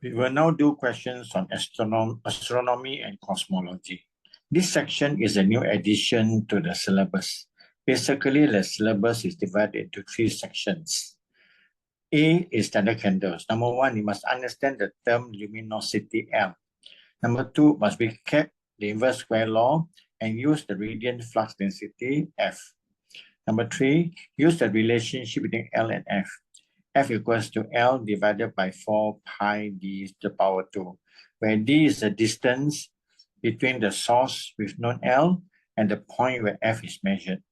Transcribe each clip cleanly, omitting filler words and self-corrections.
We will now do questions on astronomy and cosmology. This section is a new addition to the syllabus. Basically, the syllabus is divided into 3 sections. A is standard candles. Number 1, you must understand the term luminosity L. Number 2, must recap the inverse square law and use the radiant flux density F. Number 3, use the relationship between L and F. F equals to L divided by 4 pi d to the power 2, where d is the distance between the source with known L and the point where F is measured.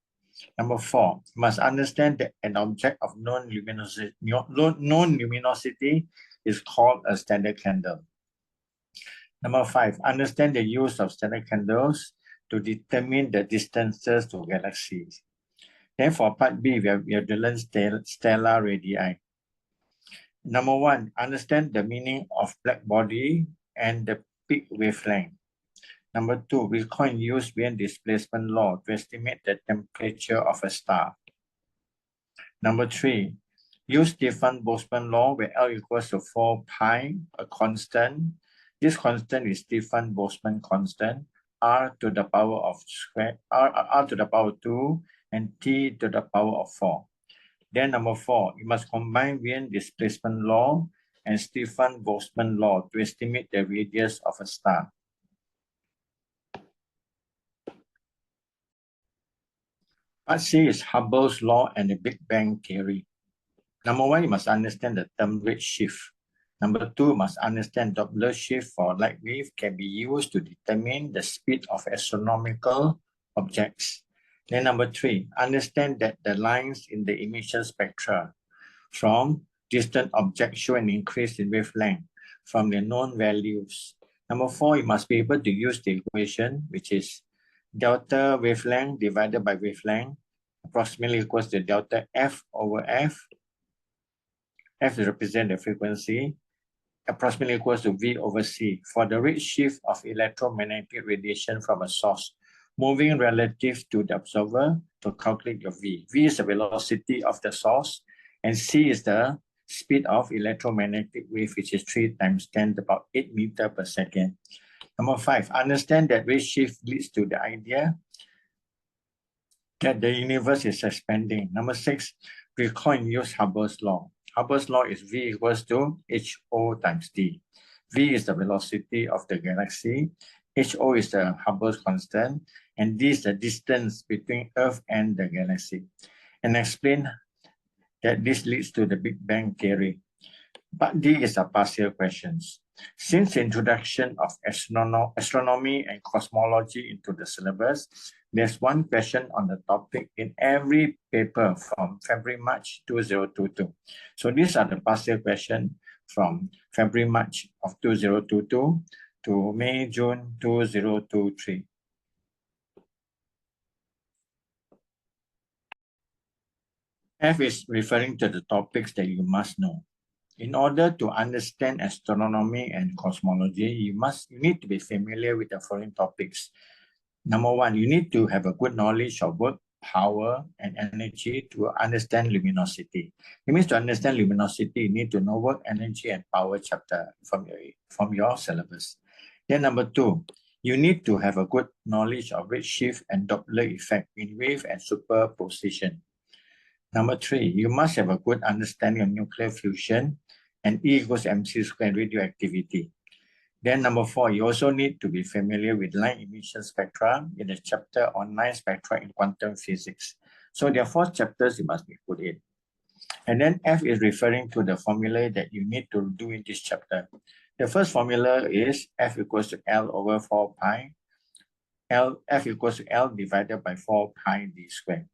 Number 4, you must understand that an object of known luminosity is called a standard candle. Number 5, understand the use of standard candles to determine the distances to galaxies. Then for part B, we have to learn stellar radii. Number 1, understand the meaning of black body and the peak wavelength. Number 2, we can use Weir displacement law to estimate the temperature of a star. Number 3, use Stefan-Boltzmann law where L equals to 4 pi, a constant. This constant is Stefan-Boltzmann constant, r to the power of square, r to the power 2, and t to the power of 4. Then number 4, you must combine Weir displacement law and Stefan-Boltzmann law to estimate the radius of a star. Part C is Hubble's law and the Big Bang theory. Number 1, you must understand the term redshift. Number 2, you must understand Doppler shift for light wave can be used to determine the speed of astronomical objects. Then number 3, understand that the lines in the emission spectra from distant objects show an increase in wavelength from the known values. Number 4, you must be able to use the equation, which is delta wavelength divided by wavelength approximately equals to delta F over F. F represents the frequency, approximately equals to V over C for the redshift of electromagnetic radiation from a source moving relative to the observer to calculate your V. V is the velocity of the source, and C is the speed of electromagnetic wave, which is 3 × 10⁸ meters per second. Number 5, understand that redshift leads to the idea that the universe is expanding. Number 6, recall and use Hubble's law. Hubble's law is V equals to HO times D. V is the velocity of the galaxy, HO is the Hubble's constant, and D is the distance between Earth and the galaxy. And explain that this leads to the Big Bang theory. Part D is a partial questions. Since the introduction of astronomy and cosmology into the syllabus, there's one question on the topic in every paper from February-March 2022. So these are the partial questions from February-March of 2022 to May-June 2023. F is referring to the topics that you must know. In order to understand astronomy and cosmology, you need to be familiar with the following topics. Number 1, you need to have a good knowledge of work, power, and energy to understand luminosity. It means to understand luminosity, you need to know work, energy, and power chapter from your syllabus. Then number 2, you need to have a good knowledge of redshift and Doppler effect in wave and superposition. Number 3, you must have a good understanding of nuclear fusion and E equals mc squared radioactivity. Then number 4, you also need to be familiar with light emission spectra in the chapter on night spectra in quantum physics. So there are 4 chapters you must be put in. And then F is referring to the formula that you need to do in this chapter. The first formula is F equals to L over 4 pi. F equals to L divided by 4 pi d squared.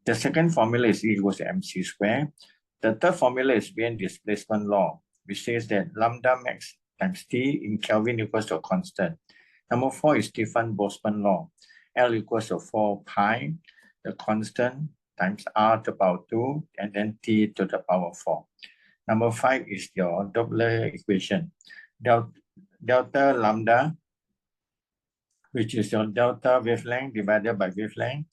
The second formula is E equals to mc squared. The third formula is Weir displacement law, which says that lambda max times T in Kelvin equals to a constant. Number 4 is Stefan-Boltzmann law. L equals to 4 pi, the constant, times R to the power 2, and then T to the power 4. Number 5 is your Doppler equation. Delta lambda, which is your delta wavelength divided by wavelength,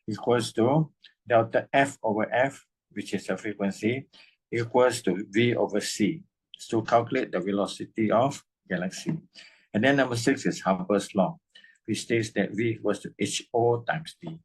equals to delta F over F, which is the frequency, equals to V over C. to calculate the velocity of galaxy. And then number 6 is Hubble's law, which states that V equals to HO times D.